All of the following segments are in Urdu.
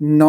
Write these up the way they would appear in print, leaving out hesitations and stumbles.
9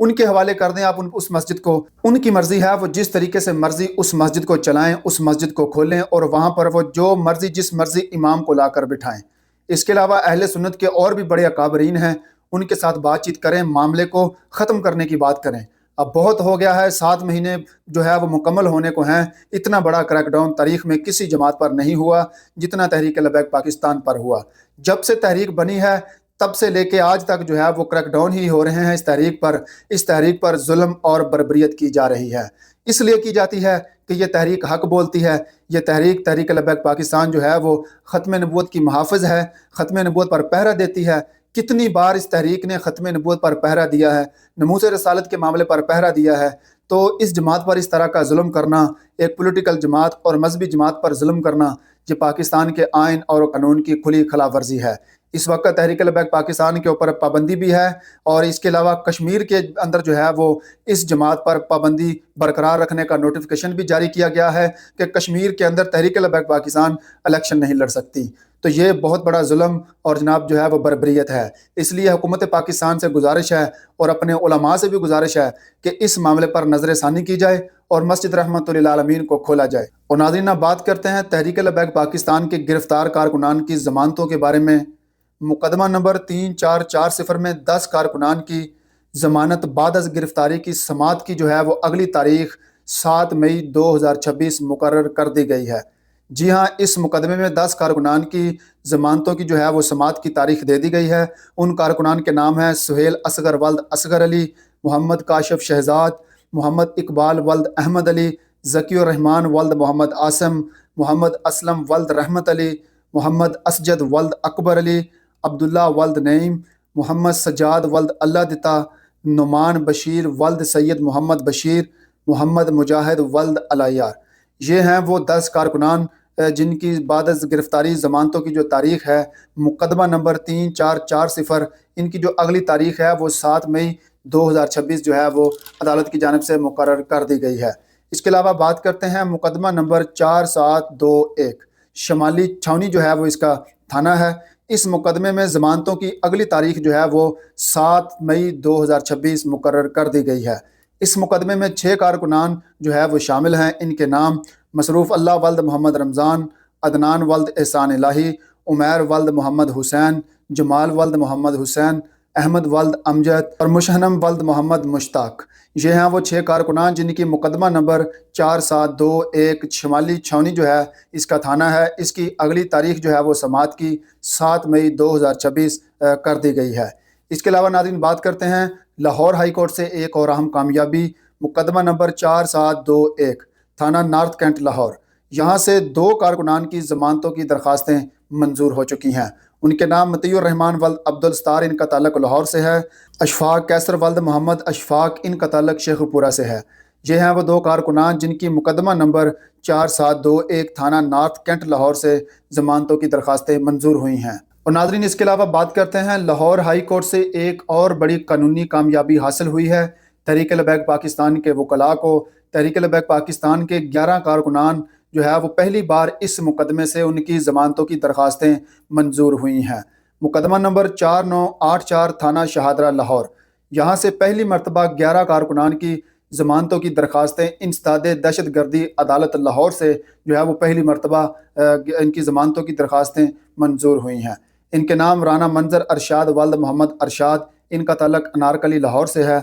ان کے حوالے کر دیں آپ اس مسجد کو. ان کی مرضی ہے، وہ جس طریقے سے مرضی اس مسجد کو چلائیں، اس مسجد کو کھولیں اور وہاں پر وہ جو مرضی جس مرضی امام کو لا کر بٹھائیں. اس کے علاوہ اہل سنت کے اور بھی بڑے اکابرین ہیں، ان کے ساتھ بات چیت کریں، معاملے کو ختم کرنے کی بات کریں. اب بہت ہو گیا ہے، 7 مہینے جو ہے وہ مکمل ہونے کو ہیں. اتنا بڑا کریک ڈاؤن تاریخ میں کسی جماعت پر نہیں ہوا جتنا تحریک لبیک پاکستان پر ہوا. جب سے تحریک بنی ہے تب سے لے کے آج تک جو ہے وہ کریک ڈاؤن ہی ہو رہے ہیں اس تحریک پر ظلم اور بربریت کی جا رہی ہے. اس لیے کی جاتی ہے کہ یہ تحریک حق بولتی ہے. یہ تحریک لبیک پاکستان جو ہے وہ ختم نبوت کی محافظ ہے، ختم نبوت پر پہرہ دیتی ہے. کتنی بار اس تحریک نے ختم نبوت پر پہرہ دیا ہے، نموذ رسالت کے معاملے پر پہرہ دیا ہے. تو اس جماعت پر اس طرح کا ظلم کرنا، ایک پولیٹیکل جماعت اور مذہبی جماعت پر ظلم کرنا، یہ پاکستان کے آئین اور قانون کی کھلی خلاف ورزی ہے. اس وقت تحریک لبیک پاکستان کے اوپر پابندی بھی ہے، اور اس کے علاوہ کشمیر کے اندر جو ہے وہ اس جماعت پر پابندی برقرار رکھنے کا نوٹیفیکیشن بھی جاری کیا گیا ہے کہ کشمیر کے اندر تحریک لبیک پاکستان الیکشن نہیں لڑ سکتی. تو یہ بہت بڑا ظلم اور جناب جو ہے وہ بربریت ہے. اس لیے حکومت پاکستان سے گزارش ہے اور اپنے علماء سے بھی گزارش ہے کہ اس معاملے پر نظر ثانی کی جائے اور مسجد رحمت للعالمین کو کھولا جائے. اور ناظرین اب بات کرتے ہیں تحریک لبیک پاکستان کے گرفتار کارکنان کی ضمانتوں کے بارے میں. مقدمہ نمبر 3440 میں 10 کارکنان کی ضمانت بعد از گرفتاری کی سماعت کی جو ہے وہ اگلی تاریخ 7 مئی 2026 مقرر کر دی گئی ہے. جی ہاں، اس مقدمے میں 10 کارکنان کی ضمانتوں کی جو ہے وہ سماعت کی تاریخ دے دی گئی ہے. ان کارکنان کے نام ہیں سہیل اصغر ولد اصغر علی، محمد کاشف شہزاد، محمد اقبال ولد احمد علی، ذکی الرحمان ولد محمد عاصم، محمد اسلم ولد رحمت علی، محمد اسجد ولد اکبر علی، عبداللہ ولد نعیم، محمد سجاد ولد اللہ دتا، نعمان بشیر ولد سید محمد بشیر، محمد مجاہد ولد علیار. یہ ہیں وہ 10 کارکنان جن کی بعد از گرفتاری ضمانتوں کی جو تاریخ ہے مقدمہ نمبر 3440، ان کی جو اگلی تاریخ ہے وہ 7 مئی 2026 جو ہے وہ عدالت کی جانب سے مقرر کر دی گئی ہے. اس کے علاوہ بات کرتے ہیں مقدمہ نمبر 4721، شمالی چھاونی جو ہے وہ اس کا تھانہ ہے. اس مقدمے میں ضمانتوں کی اگلی تاریخ جو ہے وہ 7 مئی 2026 مقرر کر دی گئی ہے. اس مقدمے میں 6 کارکنان جو ہے وہ شامل ہیں. ان کے نام مصروف اللہ ولد محمد رمضان، عدنان ولد احسان الہی، عمیر ولد محمد حسین، جمال ولد محمد حسین، احمد ولد امجد اور مشہنم ولد محمد مشتاق. یہ ہیں وہ 6 کارکنان جن کی مقدمہ نمبر 4721 شمالی چھاونی جو ہے اس کا تھانہ ہے. اس کی اگلی تاریخ جو ہے وہ سماعت کی 7 مئی 2026 کر دی گئی ہے. اس کے علاوہ ناظرین بات کرتے ہیں لاہور ہائی کورٹ سے ایک اور اہم کامیابی. مقدمہ نمبر 4721 تھانہ نارتھ کینٹ لاہور، یہاں سے 2 کارکنان کی ضمانتوں کی درخواستیں منظور ہو چکی ہیں. ان کے نام مطیع الرحمان ولد عبدالستار، ان کا تعلق لاہور سے ہے. اشفاق کیسر ولد محمد اشفاق، ان کا تعلق شیخ پورہ سے ہے. یہ ہیں وہ 2 کارکنان جن کی مقدمہ نمبر 4721 تھانہ نارتھ کینٹ لاہور سے ضمانتوں کی درخواستیں منظور ہوئی ہیں. اور ناظرین اس کے علاوہ بات کرتے ہیں لاہور ہائی کورٹ سے ایک اور بڑی قانونی کامیابی حاصل ہوئی ہے. تحریک لبیک پاکستان کے وکلاء کو تحریک لبیک پاکستان کے 11 کارکنان جو ہے وہ پہلی بار اس مقدمے سے ان کی ضمانتوں کی درخواستیں منظور ہوئی ہیں. مقدمہ نمبر 4984 تھانہ شہادرہ لاہور، یہاں سے پہلی مرتبہ 11 کارکنان کی ضمانتوں کی درخواستیں انسداد دہشت گردی عدالت لاہور سے جو ہے وہ پہلی مرتبہ ان کی ضمانتوں کی درخواستیں منظور ہوئی ہیں. ان کے نام رانا منظر ارشاد ولد محمد ارشاد، ان کا تعلق انارکلی لاہور سے ہے.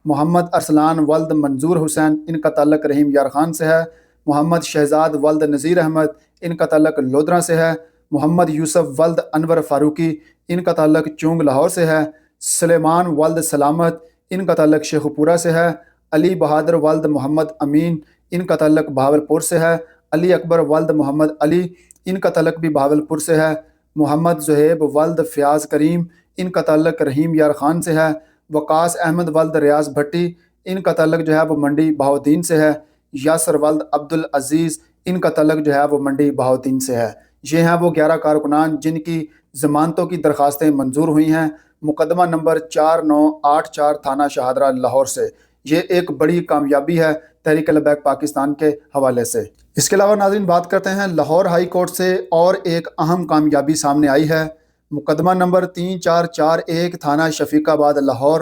محمد ارسلان ولد منظور حسین، ان کا تعلق رحیم یار خان سے ہے. محمد شہزاد ولد نذیر احمد، ان کا تعلق لودھرا سے ہے. محمد یوسف ولد انور فاروقی، ان کا تعلق چونگ لاہور سے ہے. سلیمان ولد سلامت، ان کا تعلق شیخ پورہ سے ہے. علی بہادر ولد محمد امین، ان کا تعلق بہاولپور سے ہے. علی اکبر ولد محمد علی، ان کا تعلق بھی بہاولپور سے ہے. محمد زہیب ولد فیاض کریم، ان کا تعلق رحیم یار خان سے ہے. وقاص احمد ولد ریاض بھٹی، ان کا تعلق جو ہے وہ منڈی بہاؤدین سے ہے. یاسر ولد عبدالعزیز، ان کا تعلق جو ہے وہ منڈی بہاؤدین سے ہے. یہ ہیں وہ 11 کارکنان جن کی ضمانتوں کی درخواستیں منظور ہوئی ہیں مقدمہ نمبر 4984 تھانہ شہادرہ لاہور سے. یہ ایک بڑی کامیابی ہے تحریک لبیک پاکستان کے حوالے سے. اس کے علاوہ ناظرین بات کرتے ہیں لاہور ہائی کورٹ سے اور ایک اہم کامیابی سامنے آئی ہے. مقدمہ نمبر 3441 تھانہ شفیق آباد لاہور،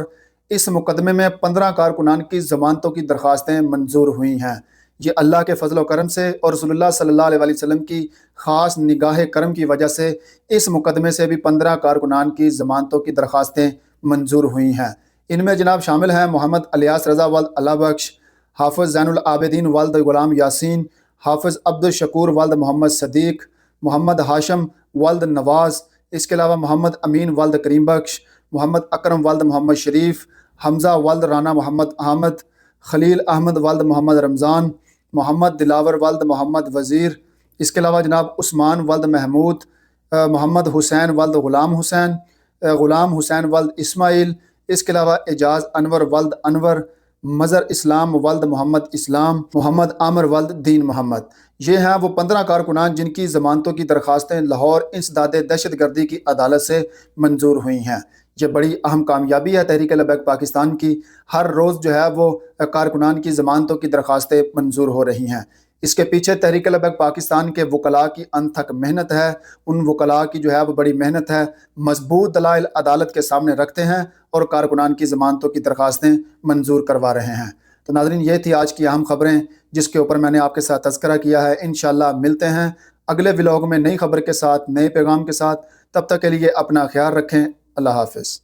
اس مقدمے میں 15 کارکنان کی ضمانتوں کی درخواستیں منظور ہوئی ہیں۔ یہ اللہ کے فضل و کرم سے اور رسول اللہ صلی اللہ علیہ وسلم کی خاص نگاہ کرم کی وجہ سے اس مقدمے سے بھی 15 کارکنان کی ضمانتوں کی درخواستیں منظور ہوئی ہیں۔ ان میں جناب شامل ہیں محمد الیاس رضا والد اللہ بخش، حافظ زین العابدین والد غلام یاسین، حافظ عبد الشکور والد محمد صدیق، محمد ہاشم والد نواز، اس کے علاوہ محمد امین والد کریم بخش، محمد اکرم والد محمد شریف، حمزہ والد رانا محمد احمد، خلیل احمد والد محمد رمضان، محمد دلاور والد محمد وزیر، اس کے علاوہ جناب عثمان والد محمود، محمد حسین والد غلام حسین، غلام حسین والد اسماعیل، اس کے علاوہ اعجاز انور والد انور، مظہر اسلام والد محمد اسلام، محمد عامر والد دین محمد۔ یہ ہیں وہ 15 کارکنان جن کی ضمانتوں کی درخواستیں لاہور انسداد دہشت گردی کی عدالت سے منظور ہوئی ہیں۔ یہ بڑی اہم کامیابی ہے تحریک لبیک پاکستان کی۔ ہر روز جو ہے وہ کارکنان کی ضمانتوں کی درخواستیں منظور ہو رہی ہیں۔ اس کے پیچھے تحریک لبیک پاکستان کے وکلاء کی انتھک محنت ہے۔ ان وکلاء کی جو ہے وہ بڑی محنت ہے، مضبوط دلائل عدالت کے سامنے رکھتے ہیں اور کارکنان کی ضمانتوں کی درخواستیں منظور کروا رہے ہیں۔ تو ناظرین، یہ تھی آج کی اہم خبریں جس کے اوپر میں نے آپ کے ساتھ تذکرہ کیا ہے۔ انشاءاللہ ملتے ہیں اگلے ولاگ میں نئی خبر کے ساتھ، نئے پیغام کے ساتھ۔ تب تک کے لیے اپنا خیال رکھیں۔ اللہ حافظ۔